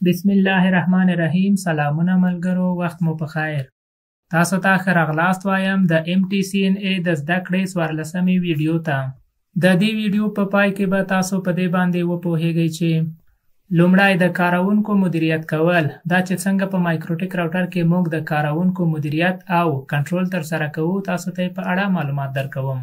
بسم الله الرحمن الرحیم. سلامونه ملګرو، وخت مو په خیر. تاسو ته ښه راغلاست وایم د MTCNA د زده کړې 14مې ویډیو ته. د دې ویډیو په پای کې به تاسو په دې باندې وپوهیږئ چې لومړی د کارونکو مدیریت کول، دا چې څنګه په مایکروټیک راوټر کې موږ د کارونکو مدیریت او کنټرول ترسره کوو، تاسو ته په اړه معلومات درکوم.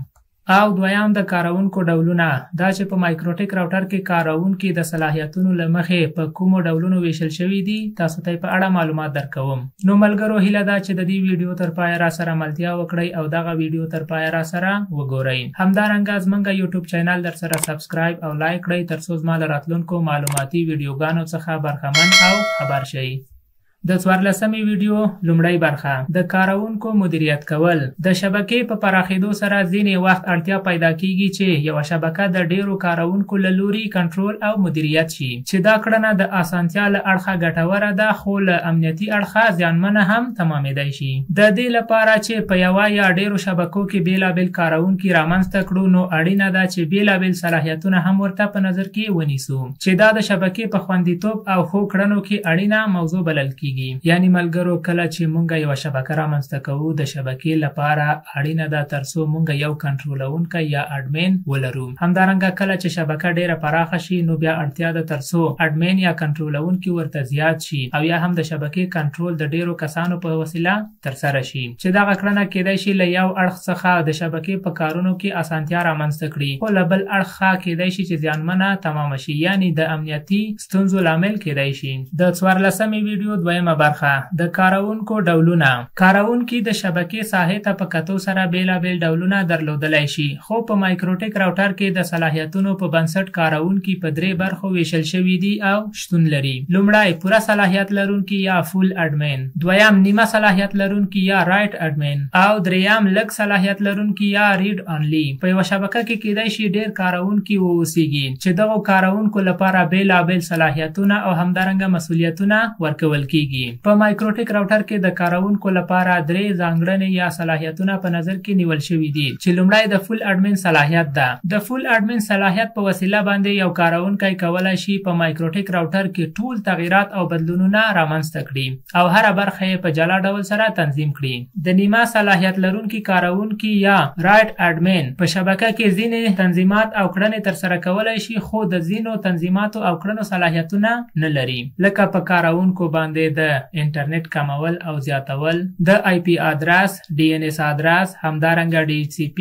او دویم د کارونکو ډولونه، دا چې په مایکروټیک راوټر کې کارونکي د صلاحیتونو له مخې په کومو ډولونو ویشل شوي دي، تاسو ته په اړه معلومات درکوم. نو ملګرو، هیله ده چې د دې ویډیو تر پایه را سره ملتیا وکړئ او دغه ویډیو تر پایه را سره وګورئ. همدارنګه زموږ یوټیوب چینل در سره سبسکرایب او لایک کړئ ترڅو زما له راتلونکو معلوماتي ویډیوګانو څخه برخمن او خبر شئ. د 14مې ویډیو لومړی برخه، د کارونکو مدیریت کول. د شبکې په پراخېدو سره ځینې وخت اړتیا پیدا کیږي چې یوه شبکه د ډیرو کارونکو له لوري کنټرول او مدیریت شي، چې دا کړنه د اسانتیا له اړخه ګټوره ده، خو له امنیتي اړخه زیانمنه هم تمامېدای شي. د دې لپاره چې په یوه یا ډیرو شبکو کې بیلابیل کارونکي رامنځته کړو، نو اړینه ده چې بیلابیل صلاحیتونه هم ورته په نظر کې ونیسو، چې دا د شبکې په خوندیتوب او ښو کړنو کې اړینه موضوع بلل کیږي. یعنی ملګرو، کله چې مونږ یو شبکه رامنځته کوو، د شبکې لپاره اړینه ده ترڅو مونږ یو کنټرولونکی یا اډمین ولرو. همدارنګه کله چې شبکه ډیره پراخه شي، نو بیا اړتیا ده ترڅو اډمین یا کنټرولونکی ورته زیات شي، او یا هم د شبکې کنټرول د ډیرو کسانو په وسیله ترسره شي، چې دغه کړنه کیدای شي له یو اړخ څخه د شبکې په کارونو کې اسانتیا رامنځته کړي، خو له بل اړخه کیدای شي چې زیانمنه تمامه شي، یعنی د امنیتي ستونزو لامل کیدای شي. د 14مې ویډیو دویمه برخه، د کارونکو ډولونه. کارونکي د شبکې ساحې ته په کتو سره بیلابیل ډولونه درلودلای شي، خو په مایکروټیک راوټر کې د صلاحیتونو په بنسټ کارونکي په 3 برخو ویشل شوي دي او شتون لري. لومړی پوره صلاحیت لرونکي یا فول اډمین، دویم نیمه صلاحیت لرونکي یا رائټ اډمین، او دریم لږ صلاحیت لرونکي یا ریډ اونلی. په یوه شبکه کې کیدای شي ډیر کارونکي واوسیږي، چې دغو کارونکو لپاره بیلابیل صلاحیتونه او همدارنګه مسؤلیتونه ورکول کیږي. په مایکروټیک راوټر کې د کارونکو لپاره 3 ځانګړنې یا صلاحیتونه په نظر کې نیول شوي دي، چې لومړی د فول اډمین صلاحیت ده. د فول اډمین صلاحیت په وسیله باندې یو کارونکی کولی شي په مایکروټیک راوټر کې ټول تغییرات او بدلونونه رامنځته کړي او هره برخه یې په جلا ډول سره تنظیم کړي. د نیمه صلاحیت لرونکي کارونکي یا رائټ اډمین په شبکه کې ځینې تنظیمات او کړنې ترسره کولی شي، خو د ځینو تنظیماتو او کړنو صلاحیتونه نه لري، لکه په کارونکو باندې د انټرنیټ کمول او زیاتول، د IP ادرس، DNS ادرس، همدارنګه DHCP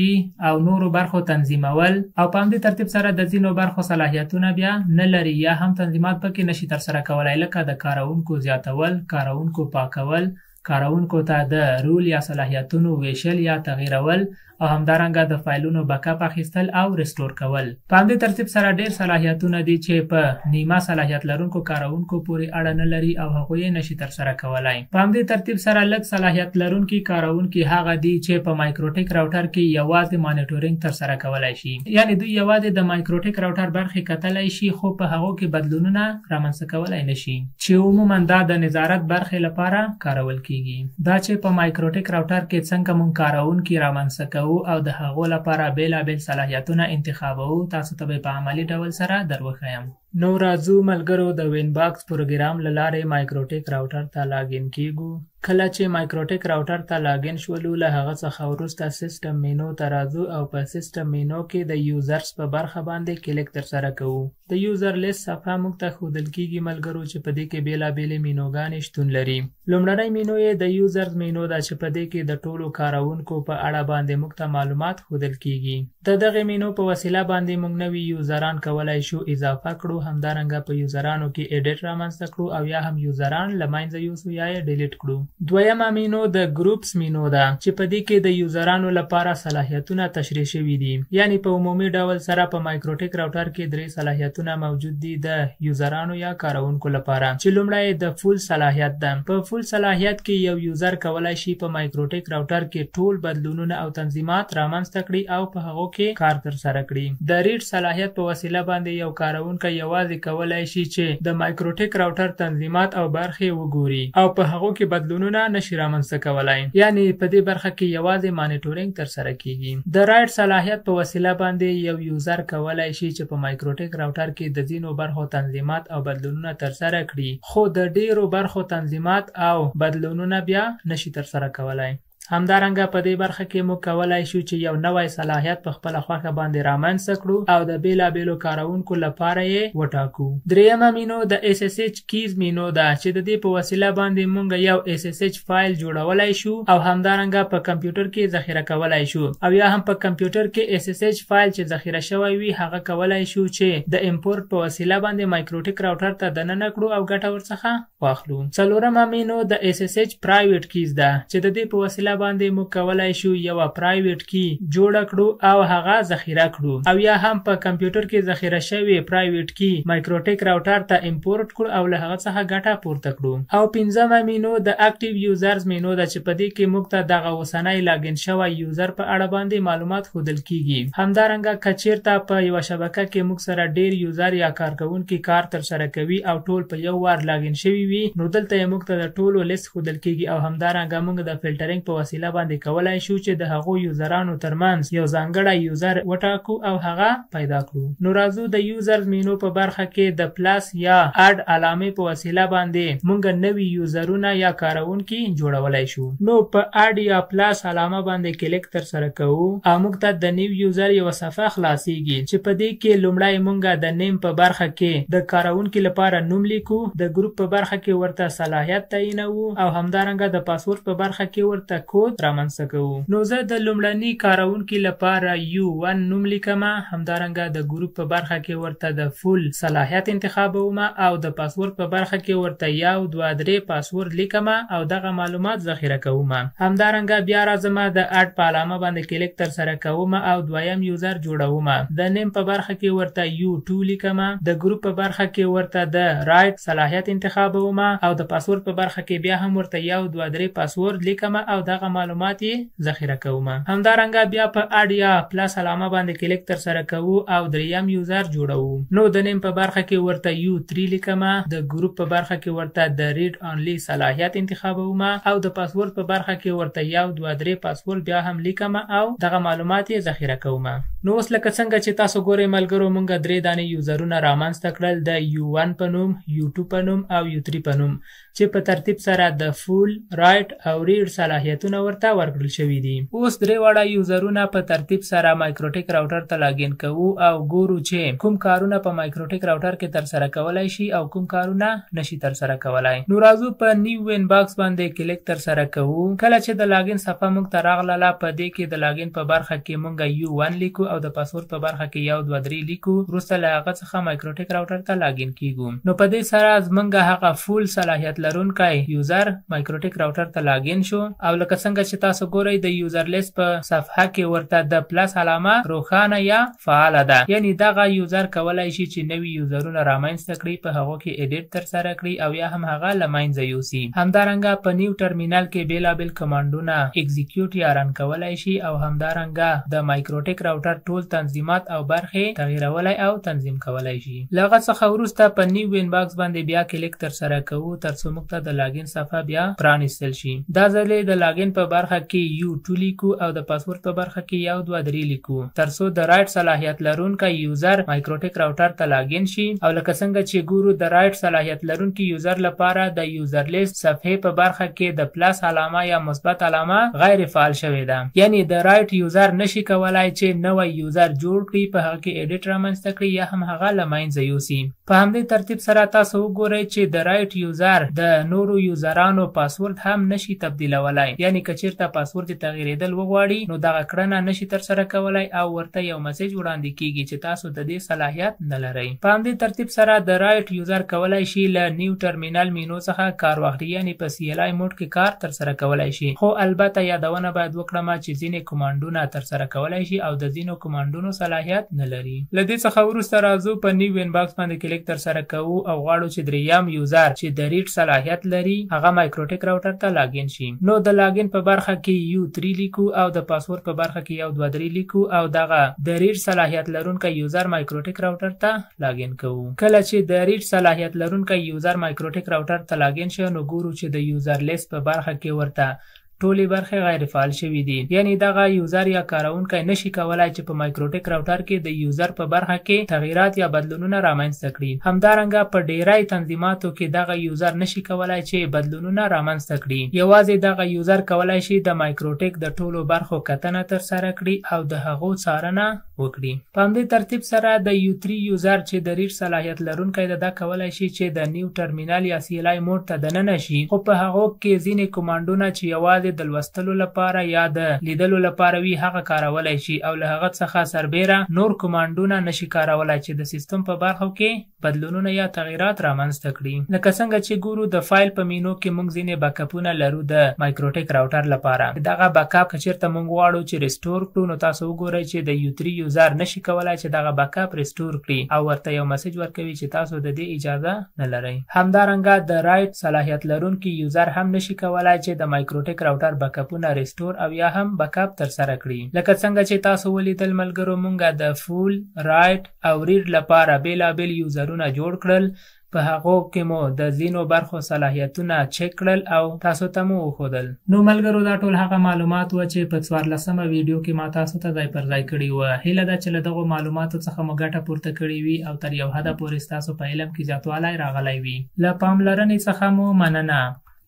او نورو برخو تنظیمول، او په همدې ترتیب سره د ځینو برخو صلاحیتونه بیا نه لري یا هم تنظیمات پکې نشي ترسره کولای، لکه د کارونکو زیاتول، کارونکو پاکول، کارونکو ته د رول یا صلاحیتونو ویشل یا تغییرول، او همدارنګه د فایلونو بیکاپ اخیستل او ریسټور کول. په همدې ترتیب سره ډیر صلاحیتونه دي چې په نیمه صلاحیت لرونکو کارونکو پورې اړه نه لري او هغوی یې نشي ترسره کولای. په همدې ترتیب سره لږ صلاحیت لرونکي کارونکي هغه دي چې په مایکروټیک راوټر کې یوازې مانیټورینګ ترسره کولای شي، یعنی دوی یوازې د مایکروټیک راوټر برخې کتلای شي، خو په هغو کې بدلونونه رامنځته کولای نشي، چې عموما دا د نظارت برخې لپاره کارول کیږي. دا چې په مایکروټیک راوټر کې څنګه مونږ کارونکي رامنځته کوو او د هغو لپاره بیلابیل صلاحیتونه انتخابوو، تاسو ته په عملی ډول سره دروښیم. نو راځو ملګرو، د وین باکس پروګرام له لارې مایکروټیک راوټر ته لاګین کیږو. کله چې مایکروټیک راوټر ته لاګین شولو، له هغه څخه وروسته سیسټم مینو ته راځو او په سیسټم مینو کې د یوزرز په برخه باندې کلیک ترسره کوو. د یوزر لیست صفحه موږ ته ښودل کیږي ملګرو، چې په دې کې بیلابیلې مینوګانې شتون لري. لومړنۍ مینو یې د یوزرز مینو ده، چې په دې کې د ټولو کارونکو په اړه باندې موږ ته معلومات ښودل کیږي. د دغې مینو په وسیله باندې موږ نوي یوزران کولی شو اضافه کړو، همدارنګه په یوزرانو کې ایډیټ رامنځته کړو او یا هم یوزران له منځه یوسو یا یې ډیلیټ کړو. دویمه مینو د ګروپس مینو ده، چې په دې کې د یوزرانو لپاره صلاحیتونه تشریح شوي دي، یعنی په عمومي ډول سره په مایکروټیک راوټر کې 3 صلاحیتونه موجود دي د یوزرانو یا کارونکو لپاره، چې لومړی د فول صلاحیت ده. په فول صلاحیت کې یو یوزر کولی شي په مایکروټیک راوټر کې ټول بدلونونه او تنظیمات رامنځته کړي او په هغو کې کار ترسره کړي. د ریډ صلاحیت په وسیله باندې یو کاروونکی یوازې کولای شي چې د مایکروټیک راوټر تنظیمات او برخې وګوري او په هغو کې بدلونونه نشي رامنځته کولای. یعنی په دې برخه کې یوازې مانیټورینګ ترسره کیږي. د رایډ صلاحیت په وسیله باندې یو یوزر کولای شي چې په مایکروټیک راوټر کې د ځینو برخو تنظیمات او بدلونونه ترسره کړي، خو د ډیرو برخو تنظیمات او بدلونونه بیا نشي ترسره کولای. همدارنګه په دې برخه کې موږ کولای شو چې یو نوی صلاحیت په خپله خوښه باندې رامنځته کړو او د بیلابیلو کارونکو لپاره یې وټاکو. دریمه مینو د SSH کیز مینو ده چې د دې په وسیله باندې موږ یو SSH فایل جوړولای شو او همدارنګه په کمپیوټر کې ذخیره کولای شو، او یا هم په کمپیوټر کې SSH فایل چې ذخیره شوی وي هغه کولای شو چې د امپورټ په وسیله باندې مایکروټیک راوټر ته دننه کړو او ګټه ورڅخه واخلو. څلورمه مینو د SSH پرایویټ کیز ده چې د دې په وسیله باندې موږ کولای شو یو پرایویټ کی جوړ کړو او هغه ذخیره کړو، او یا هم په کمپیوټر کې ذخیره شوی پرایویټ کی مایکروټیک راوټر ته امپورټ کړو او له هغه څخه ګټه پورته کړو. او پنځمه مینو د اکټیو یوزرز مینو ده چې په دې کې موږ ته دغه اوسنی لاګین شوی یوزر په اړه باندې معلومات ښودل کیږي. همدارنګه که چیرته په یوه شبکه کې موږ سره ډیر یوزر یا کارکوونکي کار ترسره کوي او ټول په یو وار لاګین شوي وي، نو دلته موږ ته د ټولو لیست ښودل کیږي، او همدارنګه موږ د فلټرینګ په وسیله باندې کولای شو چې د هغو یوزرانو ترمنځ یو ځانګړی یوزر وټاکو او هغه پیدا کړو. نو راځو د یوزر مینو په برخه کې د پلس یا اډ علامې په وسیله باندې موږ نوي یوزرونه یا کارونکي جوړولای شو. نو په اډ یا پلس علامه باندې کلیک ترسره کوو او موږ ته د نیو یوزر یو صفحه خلاصيږي چې په دې کې لومړی موږ د نیم په برخه کې د کارونکي لپاره نوم لیکو، د ګروپ په برخه کې ورته صلاحیت تعینوو او همدارنګه د پاسورډ په برخه کې ورته کود رامنځته کوو. نو زه د لومړني کارونکي لپاره U1 نوم لیکم، همدارنګه د ګروپ په برخه کې ورته د فول صلاحیت انتخابوم او د پاسورډ په برخه کې ورته 1 2 3 پاسورډ لیکم او دغه معلومات ذخیره کوم. همدارنګه بیا راځم د اډ په علامه باندې کلیک ترسره کوم او دویم یوزر جوړوم. د نیم په برخه کې ورته U2 لیکم، د ګروپ په برخه کې ورته د رایټ صلاحیت انتخابوم او د پاسورډ په برخه کې بیا هم ورته 1 2 3 پاسورډ لیکم او دغه معلومات ذخیره کوم. همدارنګه بیا په اډ یا پلس علامه باندې کلیک ترسره کوو او دریم یوزر جوړوو. نو د نیم په برخه کې ورته U3 لیکم، د ګروپ په برخه کې ورته د ریډ اونلی صلاحیت انتخابوم او د پاسورډ په برخه کې ورته 1 2 3 پاسورډ بیا هم لیکم او دغه معلومات ذخیره کوم. نو اوس لکه څنګه چې تاسو ګورئ ملګرو، موږ درې دانې یوزرونه رامنځته کړل، د U1 په نوم، U2 په نوم او U3 په نوم، چې په ترتیب سره د فول، رایټ او ریډ صلاحیتونه ورته ورکړل شوي دي. اوس درې واړه یوزرونه په ترتیب سره مایکروټیک راوټر ته لاګین کوو او ګورو چې کوم کارونه په مایکروټیک راوټر کې ترسره کولای شي او کوم کارونه نشي ترسره کولای. نو راځو په نیو وین باکس باندې کلیک ترسره کوو. کله چې د لاګین صفحه موږ ته راغله، په دې کې د لاګین په برخه کې موږ U1 لیکو او د پاسورډ په برخه کې 1 2 3 لیکو. وروسته له هغه څخه مایکروټیک راوټر ته لاګین کیږو. نو په دې سره زموږ هغه فول صلاحیت لرونکی یوزر مایکروټیک راوټر ته لاګین شو او لکه څنګه چې تاسو ګورئ د یوزر لیست په صفحه کې ورته د پلس علامه روښانه یا فعاله ده، یعنی دغه یوزر کولای شي چې نوي یوزرونه رامنځته کړي، په هغو کې ایډیټ ترسره کړي او یا هم هغه له منځه یوسي. همدارنګه په نیو ټرمینل کې بیلابیل کمانډونه اکزیکیوټ یا رن کولای شي او همدارنګه د مایکروټیک راوټر ټول تنظیمات او برخې تغییرولای او تنظیم کولای شي. له هغه څخه وروسته په نیو وین باکس باندې بیا کلیک ترسره کوو ترڅو موږ ته د لاګین صفحه بیا پرانیستل شي. دا ځل د لاګین په برخه کې U2 لیکو او د پاسورډ په برخه کې 1 2 3 لیکو ترڅو د رایټ صلاحیت لرونکی یوزر مایکروټیک راوټر ته لاګین شي. او لکه څنګه چې ګورو د رایټ صلاحیت لرونکی یوزر لپاره د یوزر لیست صفحې په برخه کې د پلس علامه یا مثبت علامه غیر فعال شوې ده، یعنی د رایټ یوزر نشي کولای چې نوی یوزر جوړ کړي، په هغه کې ایډیټ رامنځته کړي یا هم هغه له منځه یوسي. په همدې ترتیب سره تاسو وګورئ چې د رایټ یوزر د نورو یوزرانو پاسورډ هم نشي تبدیلولای، یعنی که چیرته پاسورډ تغییریدل وغواړي نو دغه کړنه نشي ترسره کولای او ورته یو میسج وړاندې کیږي چې تاسو د دې صلاحیت نه لرئ. په همدې ترتیب سره د رایټ یوزر کولای شي له نیو ټرمینل مینو څخه کار واخلي، یعنی په CLI موډ کې کار ترسره کولای شي. خو البته یادونه باید وکړم چې ځینې کمانډونه ترسره کولای شي او د ځینو کمانډونو صلاحیت نه لري. له دې څخه وروسته راځو په نیو وین باکس باندې کلیک ترسره کوو او غواړو چې دریم یوزر چې د ریډ صلاحیت لري هغه مایکروټیک راوټر ته لاګین شي. نو د لاګین په برخه کې U3 لیکو او د پاسورډ په برخه کې 1 2 3 لیکو او دغه د ریډ صلاحیت لرونکي یوزر مایکروټیک راوټر ته لاګین کوو. کله چې د ریډ صلاحیت لرونکي یوزر مایکروټیک راوټر ته لاګین شو نو ګورو چې د یوزر لیست په برخه کې ورته ټولې برخې غیر فعال شوي دي. یعنی دغه یوزر یا کارونکی نشي کولای چې په مایکروټیک راوټر کې د یوزر په برخه کې تغییرات یا بدلونونه رامنځته کړي. همدارنګه په ډیری تنظیماتو کې دغه یوزر نشي کولای چې بدلونونه رامنځته کړي. یوازې دغه یوزر کولای شي د مایکروټیک د ټولو برخو کتنه ترسره کړي او د هغو څارنه وکړي. په همدې ترتیب سره د U3 یوزر چې د ریډ صلاحیت لرونکی ده دا کولای شي چې د نیو ټرمینل یا CLI موډ ته دننه شي، خو په هغو کې ځینې کمانډونه چې یوازې د لوستلو لپاره یا د لیدلو لپاره وي هغه کارولای شي او له هغه څخه سربیره نور کمانډونه نشي کارولای چې د سیستم په برخو کې بدلونونه یا تغییرات رامنځته کړي. لکه څنګه چې ګورو د فایل په مینو کې موږ ځینې بیکاپونه لرو د مایکروټیک راوټر لپاره. دغه بیکاپ که چیرته موږ غواړو چې ریسټور کړو نو تاسو وګورئ چې د U3 یوزر نشي کولای چې دغه بیکاپ ریسټور کړي او ورته یو میسج ورکوي چې تاسو د دې اجازه نه لرئ. همدارنګه د رایټ صلاحیت لرونکي یوزر هم نشي کولای چې د مایکروټیک راوټر بیکاپونه ریسټور او یا هم بیکاپ ترسره کړي. لکه څنګه چې تاسو ولیدل ملګرو موږ د فول، رایټ او ریډ لپاره بیلابیل یوزرونه جوړ کړل. په هغو کې مو د ځینو برخو صلاحیتونه چک کړل او تاسو ته مو وښودل. نو ملګرو دا ټول هغه معلومات و چې په 14مه ویډیو کې ما تاسو ته ځای پر ځای کړي و. هیله ده چې له دغو معلوماتو څخه مو ګټه پورته کړې وي او تر یو حده پورې ستاسو په علم کې زیاتوالی راغلی وي. له پاملرنې څخه مو مننه.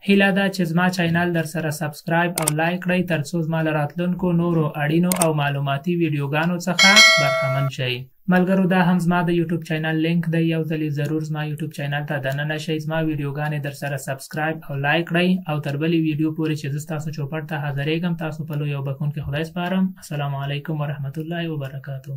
هیله ده چې زما چینل در سره سبسکرایب او لایک کړئ ترڅو زما له راتلونکو نورو اړینو او معلوماتي ویډیوګانو څخه برخمن شئ. ملګرو دا هم زما د یوټیوب چینل لینک دی، یو ځلې ضرور زما یوټیوب چینل ته دننه شئ، زما ویډیوګانې در سره سبسکرایب او لایک کړئ او تر بلې ویډیو پورې چې زه ستاسو چوپړ ته حاضرېږم تاسو په لوی او بخښونکي خدای سپارم. السلام علیکم ورحمت الله وبرکاتو.